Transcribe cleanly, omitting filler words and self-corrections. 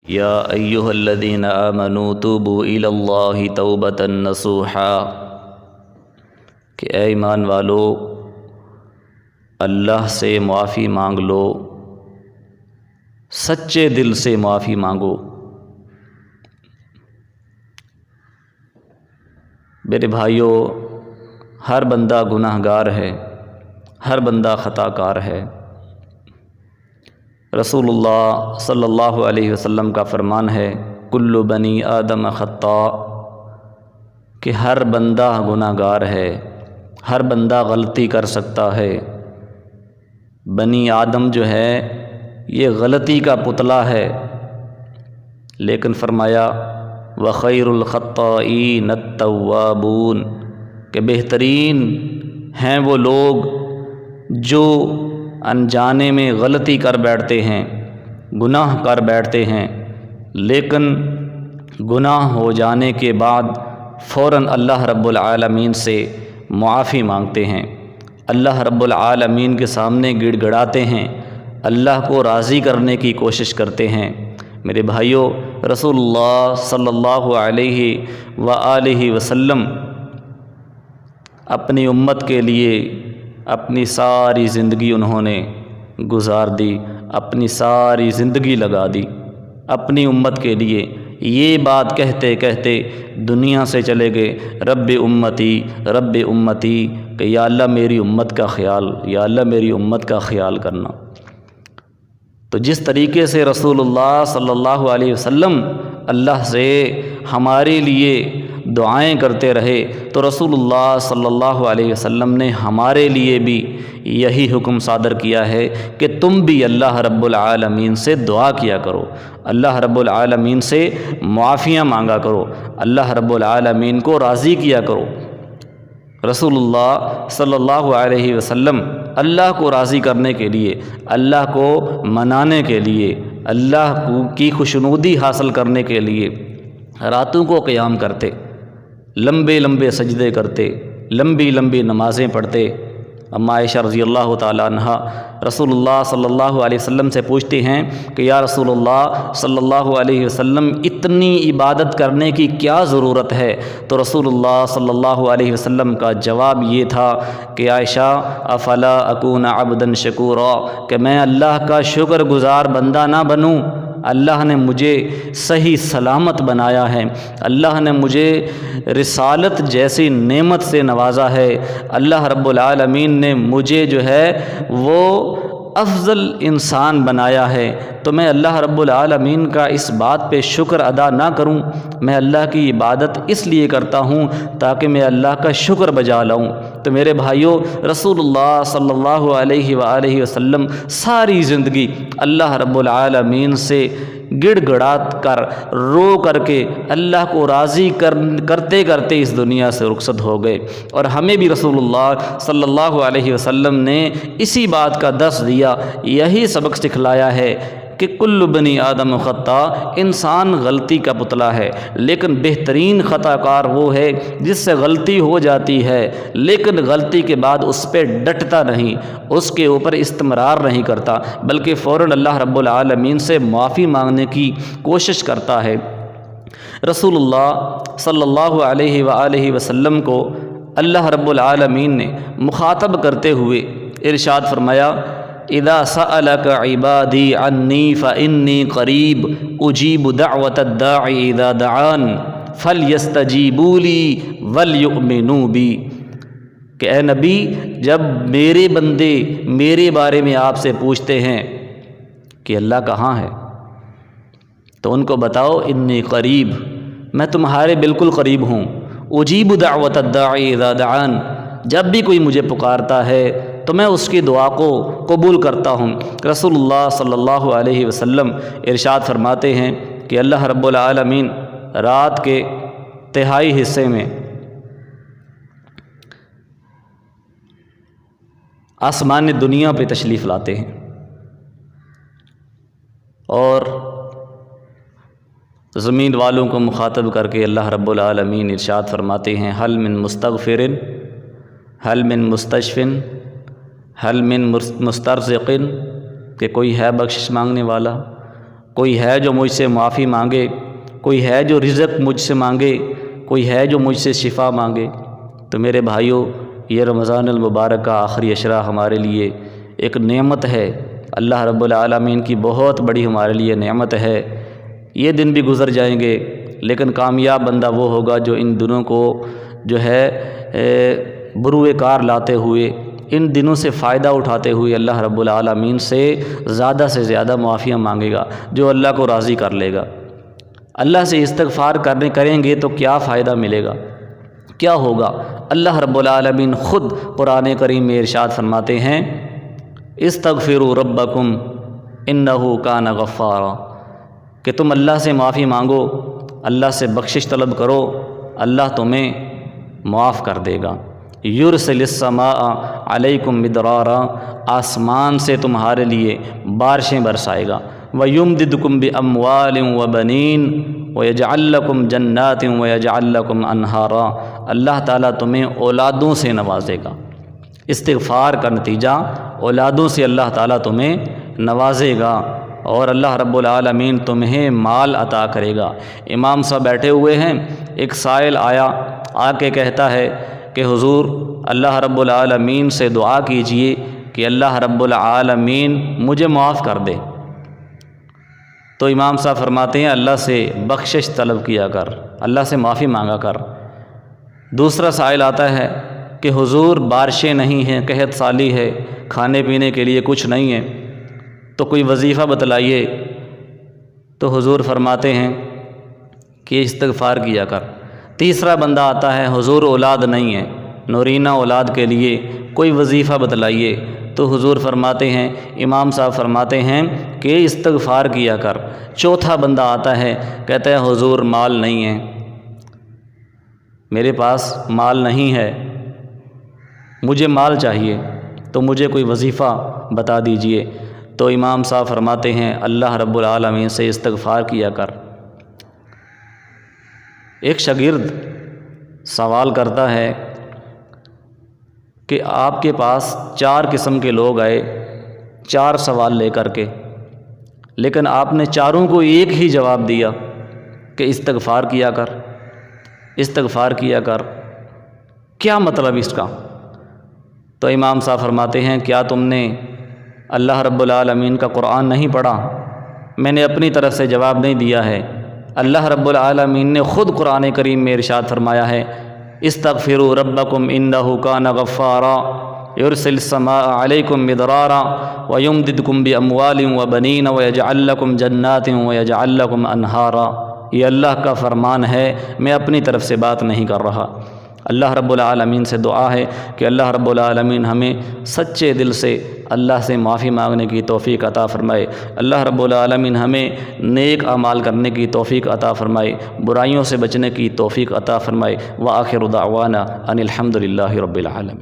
یا ایہا الذین آمنوا توبوا الی اللہ توبۃ نصوحا، کہ اے ایمان والو اللہ سے معافی مانگ لو، سچے دل سے معافی مانگو۔ میرے بھائیوں، ہر بندہ گناہ گار ہے، ہر بندہ خطا کار ہے۔ رسول اللہ صلی اللہ علیہ وسلم کا فرمان ہے کل بنی آدم خطاء، کہ ہر بندہ گناہ گار ہے، ہر بندہ غلطی کر سکتا ہے۔ بنی آدم جو ہے یہ غلطی کا پتلا ہے، لیکن فرمایا وخیر الخطائین التوابون، کہ بہترین ہیں وہ لوگ جو انجانے میں غلطی کر بیٹھتے ہیں، گناہ کر بیٹھتے ہیں، لیکن گناہ ہو جانے کے بعد فوراً اللہ رب العالمین سے معافی مانگتے ہیں، اللہ رب العالمین کے سامنے گڑ گڑاتے ہیں، اللہ کو راضی کرنے کی کوشش کرتے ہیں۔ میرے بھائیوں، رسول اللہ صلی اللہ علیہ وآلہ وسلم اپنی امت کے لیے اپنی ساری زندگی انہوں نے گزار دی، اپنی ساری زندگی لگا دی اپنی امت کے لیے۔ یہ بات کہتے کہتے دنیا سے چلے گئے، رب امتی رب امتی، کہ یا اللہ میری امت کا خیال، یا اللہ میری امت کا خیال کرنا۔ تو جس طریقے سے رسول اللہ صلی اللہ علیہ وسلم اللہ سے ہمارے لیے دعائیں کرتے رہے، تو رسول اللہ صلی اللہ علیہ وسلم نے ہمارے لیے بھی یہی حکم صادر کیا ہے کہ تم بھی اللہ رب العالمین سے دعا کیا کرو، اللہ رب العالمین سے معافیاں مانگا کرو، اللہ رب العالمین کو راضی کیا کرو۔ رسول اللہ صلی اللہ علیہ وسلم اللہ کو راضی کرنے کے لیے، اللہ کو منانے کے لیے، اللہ کی خوشنودی حاصل کرنے کے لیے راتوں کو قیام کرتے، لمبے لمبے سجدے کرتے، لمبی لمبی نمازیں پڑھتے۔ اما عائشہ رضی اللہ تعالیٰ عنہا رسول اللہ صلی اللہ علیہ وسلم سے پوچھتے ہیں کہ یا رسول اللہ صلی اللہ علیہ وسلم اتنی عبادت کرنے کی کیا ضرورت ہے؟ تو رسول اللہ صلی اللہ علیہ وسلم کا جواب یہ تھا کہ عائشہ افلا اکون عبدا شکورا، کہ میں اللہ کا شکر گزار بندہ نہ بنوں؟ اللہ نے مجھے صحیح سلامت بنایا ہے، اللہ نے مجھے رسالت جیسی نعمت سے نوازا ہے، اللہ رب العالمین نے مجھے جو ہے وہ افضل انسان بنایا ہے، تو میں اللہ رب العالمین کا اس بات پہ شکر ادا نہ کروں؟ میں اللہ کی عبادت اس لیے کرتا ہوں تاکہ میں اللہ کا شکر بجا لاؤں۔ تو میرے بھائیوں، رسول اللہ صلی اللہ علیہ وآلہ وسلم ساری زندگی اللہ رب العالمین سے گڑ گڑات کر، رو کر کے اللہ کو راضی کرتے کرتے اس دنیا سے رخصت ہو گئے، اور ہمیں بھی رسول اللہ صلی اللہ علیہ وسلم نے اسی بات کا درس دیا، یہی سبق سکھلایا ہے کہ کل بنی آدم خطاء، انسان غلطی کا پتلا ہے، لیکن بہترین خطا کار وہ ہے جس سے غلطی ہو جاتی ہے لیکن غلطی کے بعد اس پہ ڈٹتا نہیں، اس کے اوپر استمرار نہیں کرتا، بلکہ فوراً اللہ رب العالمین سے معافی مانگنے کی کوشش کرتا ہے۔ رسول اللہ صلی اللہ علیہ وآلہ وسلم کو اللہ رب العالمین نے مخاطب کرتے ہوئے ارشاد فرمایا اذا سألك عبادی عنی فإنی قریب اجیب دعوت الداعی اذا دعان فلیستجیبوا لی ولیؤمنوا بی، کہ اے نبی جب میرے بندے میرے بارے میں آپ سے پوچھتے ہیں کہ اللہ کہاں ہے، تو ان کو بتاؤ انی قریب، میں تمہارے بالکل قریب ہوں، اجیب دعوت الداعی اذا دعان، جب بھی کوئی مجھے پکارتا ہے تو میں اس کی دعا کو قبول کرتا ہوں۔ رسول اللہ صلی اللہ علیہ وسلم ارشاد فرماتے ہیں کہ اللہ رب العالمین رات کے تہائی حصے میں آسمان دنیا پہ تشریف لاتے ہیں اور زمین والوں کو مخاطب کر کے اللہ رب العالمین ارشاد فرماتے ہیں حل من مستغفر حل من مستشفن حل من مسترزق، کہ کوئی ہے بخشش مانگنے والا، کوئی ہے جو مجھ سے معافی مانگے، کوئی ہے جو رزق مجھ سے مانگے، کوئی ہے جو مجھ سے شفا مانگے۔ تو میرے بھائیوں، یہ رمضان المبارک کا آخری عشرہ ہمارے لیے ایک نعمت ہے، اللہ رب العالمین کی بہت بڑی ہمارے لیے نعمت ہے۔ یہ دن بھی گزر جائیں گے، لیکن کامیاب بندہ وہ ہوگا جو ان دنوں کو جو ہے بروئے کار لاتے ہوئے، ان دنوں سے فائدہ اٹھاتے ہوئے اللہ رب العالمین سے زیادہ معافیاں مانگے گا، جو اللہ کو راضی کر لے گا۔ اللہ سے استغفار کریں گے تو کیا فائدہ ملے گا، کیا ہوگا؟ اللہ رب العالمین خود قرآن کریم میں ارشاد فرماتے ہیں، استغفروا ربکم انہ کان غفارا، کہ تم اللہ سے معافی مانگو، اللہ سے بخشش طلب کرو، اللہ تمہیں معاف کر دے گا۔ یرسل السماء علیکم مدرارا، آسمان سے تمہارے لیے بارشیں برسائے گا۔ وَيُمْدِدْكُمْ بِأَمْوَالٍ وَبَنِينَ وَيَجْعَلْ لَكُمْ جَنَّاتٍ وَيَجْعَلْ لَكُمْ أَنْهَارًا، اللہ تعالیٰ تمہیں اولادوں سے نوازے گا۔ استغفار کا نتیجہ اولادوں سے اللہ تعالیٰ تمہیں نوازے گا، اور اللہ رب العالمین تمہیں مال عطا کرے گا۔ امام صاحب بیٹھے ہوئے ہیں، ایک سائل آیا، آ کے کہتا ہے کہ حضور اللہ رب العالمین سے دعا کیجئے کہ اللہ رب العالمین مجھے معاف کر دے۔ تو امام صاحب فرماتے ہیں اللہ سے بخشش طلب کیا کر، اللہ سے معافی مانگا کر۔ دوسرا سائل آتا ہے کہ حضور بارشیں نہیں ہیں، قحط سالی ہے، کھانے پینے کے لیے کچھ نہیں ہے، تو کوئی وظیفہ بتلائیے۔ تو حضور فرماتے ہیں کہ استغفار کیا کر۔ تیسرا بندہ آتا ہے، حضور اولاد نہیں ہے، نورینہ اولاد کے لیے کوئی وظیفہ بتلائیے۔ تو حضور فرماتے ہیں، امام صاحب فرماتے ہیں کہ استغفار کیا کر۔ چوتھا بندہ آتا ہے، کہتا ہے حضور مال نہیں ہے، میرے پاس مال نہیں ہے، مجھے مال چاہیے، تو مجھے کوئی وظیفہ بتا دیجئے۔ تو امام صاحب فرماتے ہیں اللہ رب العالمین سے استغفار کیا کر۔ ایک شاگرد سوال کرتا ہے کہ آپ کے پاس 4 قسم کے لوگ آئے، 4 سوال لے کر کے، لیکن آپ نے چاروں کو ایک ہی جواب دیا کہ استغفار کیا کر، استغفار کیا کر، کیا مطلب اس کا؟ تو امام صاحب فرماتے ہیں کیا تم نے اللہ رب العالمین کا قرآن نہیں پڑھا؟ میں نے اپنی طرف سے جواب نہیں دیا ہے، اللہ رب العالمین نے خود قرآن کریم میں ارشاد فرمایا ہے، استغفروا ربکم انہ کان غفارا یرسل السماء علیکم مدرارا ویمددکم باموال وبنین ویجعل لکم جنات ویجعل لکم انہارا۔ یہ اللہ کا فرمان ہے، میں اپنی طرف سے بات نہیں کر رہا۔ اللہ رب العالمین سے دعا ہے کہ اللہ رب العالمین ہمیں سچے دل سے اللہ سے معافی مانگنے کی توفیق عطا فرمائے، اللہ رب العالمین ہمیں نیک اعمال کرنے کی توفیق عطا فرمائے، برائیوں سے بچنے کی توفیق عطا فرمائے۔ وآخر دعوانا ان الحمد للہ رب العالمین۔